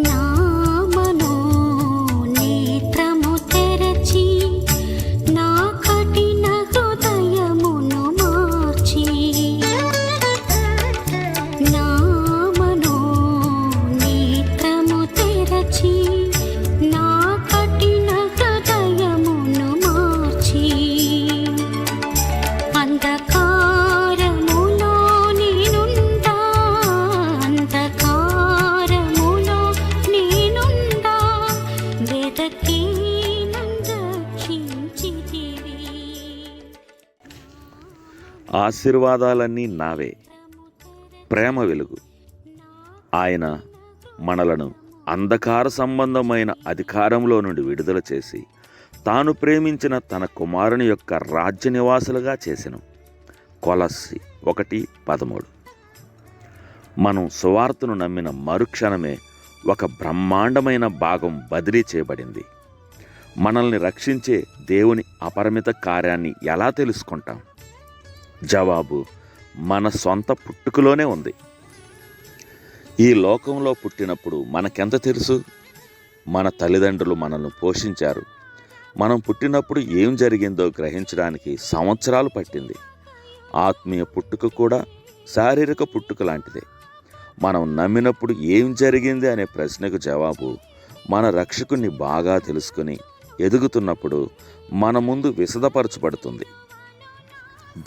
నా మనోనేత్రము తెరచి నా కఠిన హృదయమును మార్చి నా మనోనేత్రము తెరచి నా కఠిన హృదయమును మార్చి అంధకారములో నేనుండా వెదకి నన్ను రక్షించితివి. ఆశీర్వాదాలన్నీ నావే. ప్రేమ వెలుగు. ఆయన మనలను అంధకార సంబంధమైన అధికారంలో నుండి విడుదల చేసి తాను ప్రేమించిన తన కుమారుని యొక్క రాజ్య నివాసులుగా చేసెను. కొలస్సి 1:13. మనం సువార్తను నమ్మిన మరుక్షణమే ఒక బ్రహ్మాండమైన భాగం బదిలీ చేయబడింది. మనల్ని రక్షించే దేవుని అపరిమిత కార్యాన్ని ఎలా తెలుసుకుంటాం? జవాబు మన సొంత పుట్టుకలోనే ఉంది. ఈ లోకంలో పుట్టినప్పుడు మనకెంత తెలుసు? మన తల్లిదండ్రులు మనల్ని పోషించారు. మనం పుట్టినప్పుడు ఏం జరిగిందో గ్రహించడానికి సంవత్సరాలు పట్టింది. ఆత్మీయ పుట్టుక కూడా శారీరక పుట్టుక లాంటిదే. మనం నమ్మినప్పుడు ఏం జరిగింది అనే ప్రశ్నకు జవాబు మన రక్షకుణ్ణి బాగా తెలుసుకుని ఎదుగుతున్నప్పుడు మన ముందు విశదపరచబడుతుంది.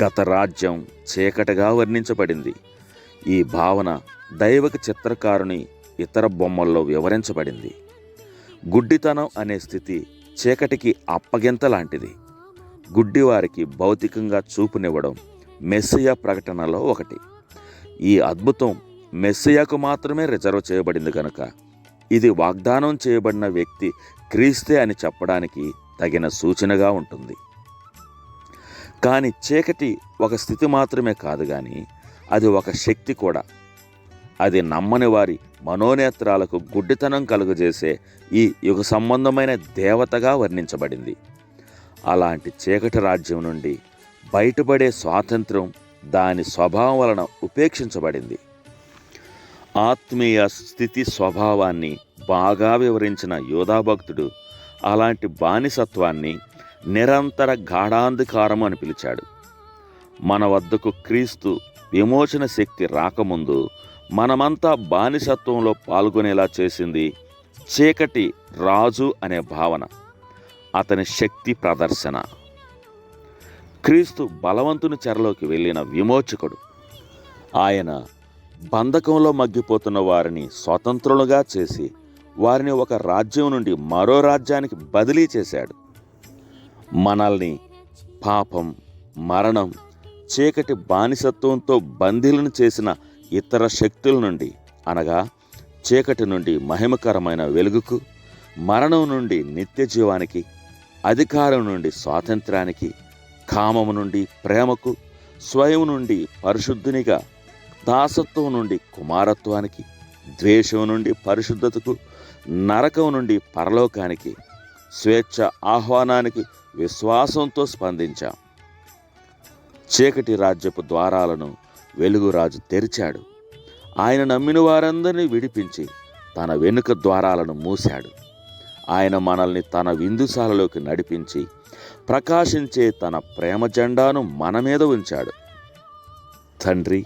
గత రాజ్యం చీకటిగా వర్ణించబడింది. ఈ భావన దైవక చిత్రకారుని ఇతర బొమ్మల్లో వివరించబడింది. గుడ్డితనం అనే స్థితి చీకటికి అప్పగింత లాంటిది. గుడ్డివారికి భౌతికంగా చూపునివ్వడం మెస్సియా ప్రకటనలో ఒకటి. ఈ అద్భుతం మెస్సియాకు మాత్రమే రిజర్వ్ చేయబడింది కనుక ఇది వాగ్దానం చేయబడిన వ్యక్తి క్రీస్తే అని చెప్పడానికి తగిన సూచనగా ఉంటుంది. కానీ చీకటి ఒక స్థితి మాత్రమే కాదు, కానీ అది ఒక శక్తి కూడా. అది నమ్మని వారి మనోనేత్రాలకు గుడ్డితనం కలుగజేసే ఈ యుగ సంబంధమైన దేవతగా వర్ణించబడింది. అలాంటి చీకటి రాజ్యం నుండి బయటపడే స్వాతంత్రం దాని స్వభావం వలన ఉపేక్షించబడింది. ఆత్మీయ స్థితి స్వభావాన్ని బాగా వివరించిన యోధాభక్తుడు అలాంటి బానిసత్వాన్ని నిరంతర గాఢాంధకారం అని పిలిచాడు. మన వద్దకు క్రీస్తు విమోచన శక్తి రాకముందు మనమంతా బానిసత్వంలో పాల్గొనేలా చేసింది చీకటి రాజు అనే భావన, అతని శక్తి ప్రదర్శన. క్రీస్తు బలవంతుని చెరలోకి వెళ్ళిన విమోచకుడు. ఆయన బంధకంలో మగ్గిపోతున్న వారిని స్వతంత్రులుగా చేసి వారిని ఒక రాజ్యం నుండి మరో రాజ్యానికి బదిలీ చేశాడు. మనల్ని పాపం, మరణం, చీకటి బానిసత్వంతో బందీలను చేసిన ఇతర శక్తుల నుండి, అనగా చీకటి నుండి మహిమకరమైన వెలుగుకు, మరణం నుండి నిత్య జీవానికి, అధికారం నుండి స్వాతంత్రానికి, కామము నుండి ప్రేమకు, స్వయం నుండి పరిశుద్ధునిగా, దాసత్వం నుండి కుమారత్వానికి, ద్వేషం నుండి పరిశుద్ధతకు, నరకం నుండి పరలోకానికి, స్వేచ్ఛ ఆహ్వానానికి విశ్వాసంతో స్పందించాం. చీకటి రాజ్యపు ద్వారాలను వెలుగురాజు తెరిచాడు. ఆయన నమ్మిన వారందరినీ విడిపించి తన వెనుక ద్వారాలను మూశాడు. ఆయన మనల్ని తన విందుశాలలోకి నడిపించి ప్రకాశించే తన ప్రేమ జెండాను మన మీద ఉంచాడు. తండ్రి,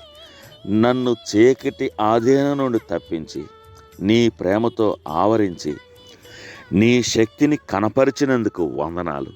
నన్ను చీకటి ఆధీనం నుండి తప్పించి నీ ప్రేమతో ఆవరించి నీ శక్తిని కనపరిచినందుకు వందనాలు.